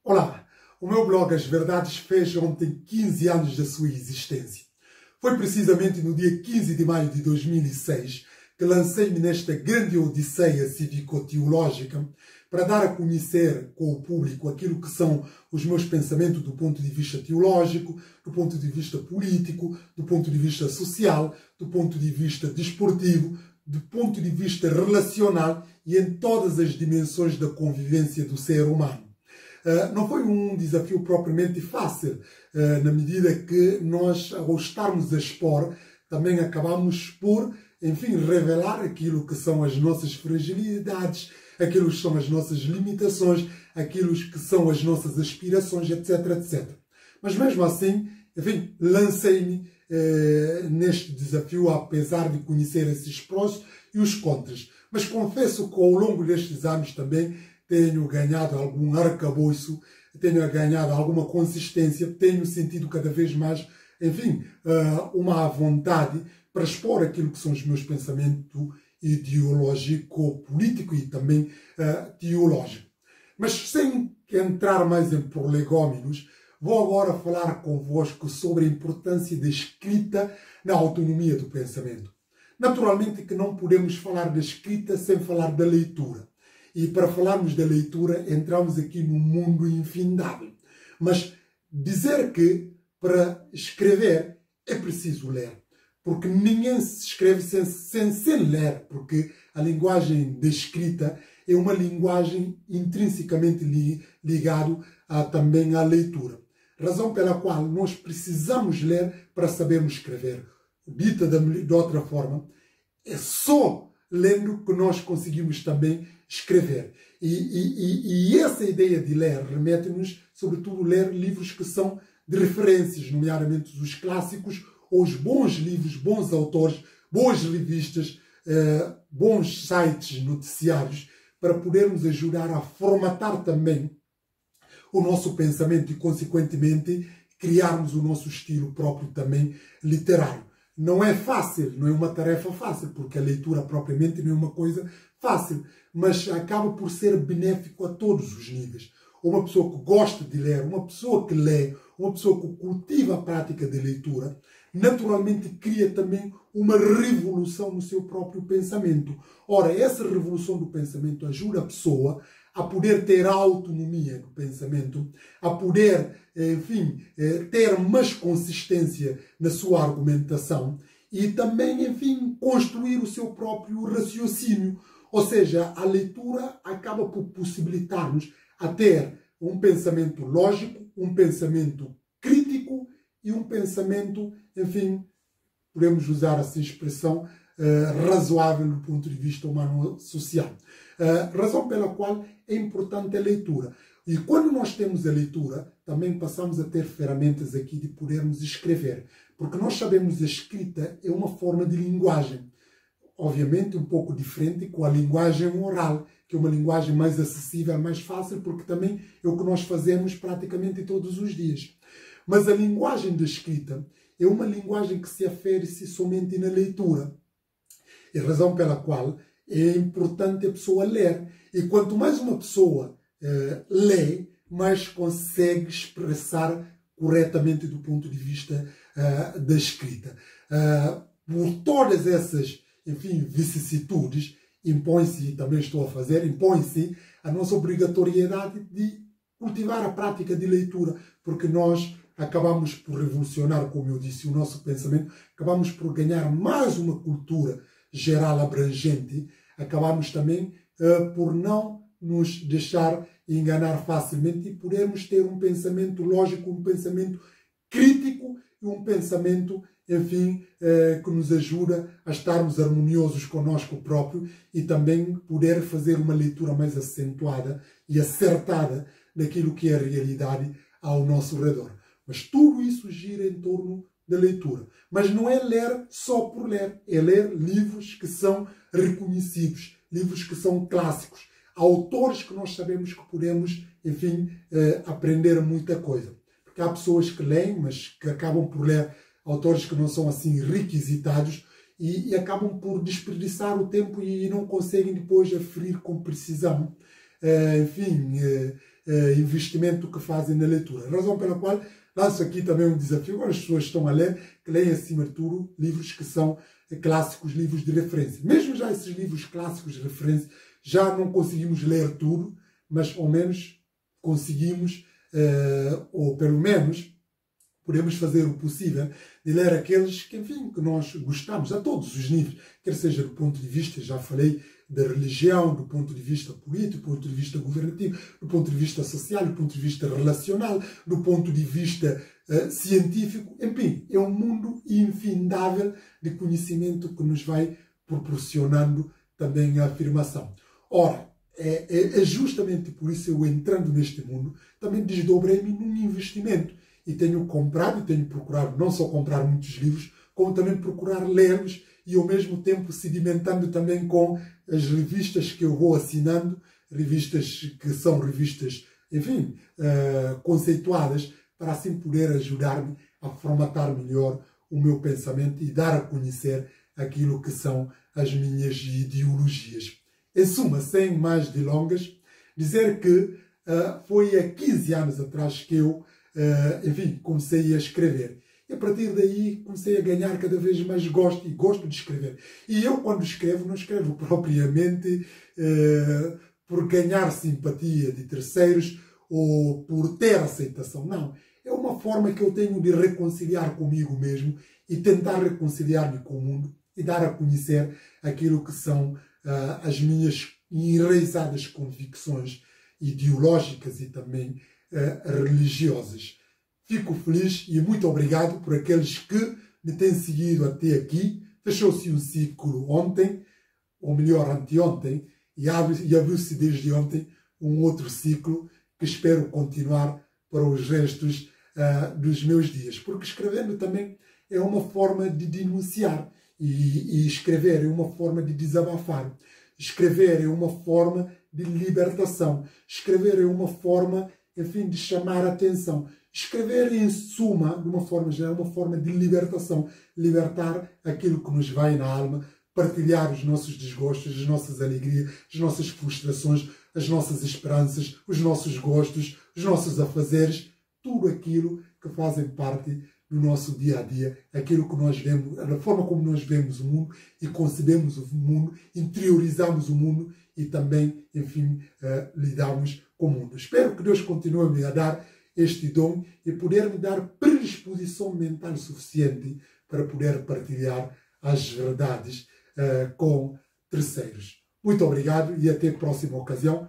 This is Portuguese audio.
Olá, o meu blog As Verdades fez ontem 15 anos da sua existência. Foi precisamente no dia 15 de maio de 2006 que lancei-me nesta grande odisseia cívico-teológica para dar a conhecer com o público aquilo que são os meus pensamentos do ponto de vista teológico, do ponto de vista político, do ponto de vista social, do ponto de vista desportivo, do ponto de vista relacional e em todas as dimensões da convivência do ser humano. Não foi um desafio propriamente fácil, na medida que nós, ao estarmos a expor, também acabamos por, enfim, revelar aquilo que são as nossas fragilidades, aquilo que são as nossas limitações, aquilo que são as nossas aspirações, etc, etc. Mas mesmo assim, enfim, lancei-me neste desafio, apesar de conhecer esses prós e os contras. Mas confesso que ao longo destes anos também tenho ganhado algum arcabouço, tenho ganhado alguma consistência, tenho sentido cada vez mais, enfim, uma vontade para expor aquilo que são os meus pensamentos ideológico-político e também teológico. Mas sem entrar mais em prolegômenos, vou agora falar convosco sobre a importância da escrita na autonomia do pensamento. Naturalmente que não podemos falar da escrita sem falar da leitura. E para falarmos da leitura, entramos aqui num mundo infindável. Mas dizer que para escrever é preciso ler. Porque ninguém se escreve sem ler. Porque a linguagem da escrita é uma linguagem intrinsecamente ligada também à leitura. Razão pela qual nós precisamos ler para sabermos escrever. Dita de outra forma, é só lendo que nós conseguimos também escrever. E essa ideia de ler remete-nos, sobretudo, a ler livros que são de referências, nomeadamente os clássicos, ou os bons livros, bons autores, boas revistas, bons sites noticiários, para podermos ajudar a formatar também o nosso pensamento e, consequentemente, criarmos o nosso estilo próprio também literário. Não é fácil, não é uma tarefa fácil, porque a leitura propriamente não é uma coisa fácil, mas acaba por ser benéfico a todos os níveis. Uma pessoa que gosta de ler, uma pessoa que lê, uma pessoa que cultiva a prática de leitura, naturalmente cria também uma revolução no seu próprio pensamento. Ora, essa revolução do pensamento ajuda a pessoa a poder ter autonomia do pensamento, a poder, enfim, ter mais consistência na sua argumentação e também, enfim, construir o seu próprio raciocínio. Ou seja, a leitura acaba por possibilitar-nos a ter um pensamento lógico, um pensamento crítico e um pensamento, enfim, podemos usar essa expressão, razoável do ponto de vista humano-social. Razão pela qual é importante a leitura. E quando nós temos a leitura, também passamos a ter ferramentas aqui de podermos escrever. Porque nós sabemos que a escrita é uma forma de linguagem. Obviamente um pouco diferente com a linguagem oral, que é uma linguagem mais acessível, mais fácil, porque também é o que nós fazemos praticamente todos os dias. Mas a linguagem da escrita é uma linguagem que se afere-se somente na leitura. E a razão pela qual é importante a pessoa ler. E quanto mais uma pessoa lê, mais consegue expressar corretamente do ponto de vista da escrita. Por todas essas, enfim, vicissitudes, impõe-se, e também estou a fazer, impõe-se a nossa obrigatoriedade de cultivar a prática de leitura, porque nós acabamos por revolucionar, como eu disse, o nosso pensamento, acabamos por ganhar mais uma cultura geral abrangente, acabamos também por não nos deixar enganar facilmente e podermos ter um pensamento lógico, um pensamento crítico e um pensamento, enfim, que nos ajuda a estarmos harmoniosos conosco próprio e também poder fazer uma leitura mais acentuada e acertada daquilo que é a realidade ao nosso redor. Mas tudo isso gira em torno da leitura. Mas não é ler só por ler, é ler livros que são reconhecidos, livros que são clássicos, autores que nós sabemos que podemos, enfim, aprender muita coisa. Porque há pessoas que leem, mas que acabam por ler autores que não são assim requisitados e acabam por desperdiçar o tempo e não conseguem depois aferir com precisão, enfim, investimento que fazem na leitura. Razão pela qual lanço aqui também um desafio. Agora as pessoas estão a ler, que leem acima de tudo livros que são clássicos, livros de referência. Mesmo já esses livros clássicos de referência, já não conseguimos ler tudo, mas ao menos conseguimos, ou pelo menos podemos fazer o possível de ler aqueles que, enfim, que nós gostamos, a todos os níveis, quer seja do ponto de vista, já falei, da religião, do ponto de vista político, do ponto de vista governativo, do ponto de vista social, do ponto de vista relacional, do ponto de vista científico. Enfim, é um mundo infindável de conhecimento que nos vai proporcionando também a afirmação. Ora, é justamente por isso eu, entrando neste mundo, também desdobrei-me num investimento. E tenho comprado, e tenho procurado não só comprar muitos livros, como também procurar lê-los e ao mesmo tempo sedimentando também com as revistas que eu vou assinando, revistas que são revistas, enfim, conceituadas, para assim poder ajudar-me a formatar melhor o meu pensamento e dar a conhecer aquilo que são as minhas ideologias. Em suma, sem mais delongas, dizer que foi há 15 anos atrás que eu, enfim, comecei a escrever. E a partir daí comecei a ganhar cada vez mais gosto, e gosto de escrever. E eu, quando escrevo, não escrevo propriamente por ganhar simpatia de terceiros ou por ter aceitação. Não. É uma forma que eu tenho de reconciliar comigo mesmo e tentar reconciliar-me com o mundo e dar a conhecer aquilo que são as minhas enraizadas convicções ideológicas e também religiosas. Fico feliz e muito obrigado por aqueles que me têm seguido até aqui. Fechou-se um ciclo ontem, ou melhor, anteontem, e abriu-se desde ontem um outro ciclo que espero continuar para os restos dos meus dias. Porque escrevendo também é uma forma de denunciar e escrever é uma forma de desabafar. Escrever é uma forma de libertação. Escrever é uma forma, enfim, de chamar a atenção. Escrever, em suma, de uma forma geral, é uma forma de libertação. Libertar aquilo que nos vai na alma, partilhar os nossos desgostos, as nossas alegrias, as nossas frustrações, as nossas esperanças, os nossos gostos, os nossos afazeres, tudo aquilo que fazem parte do nosso dia a dia, aquilo que nós vemos, a forma como nós vemos o mundo e concebemos o mundo, interiorizamos o mundo e também, enfim, lidamos com o mundo. Espero que Deus continue a dar este dom e poder me dar predisposição mental suficiente para poder partilhar as verdades com terceiros. Muito obrigado e até a próxima ocasião.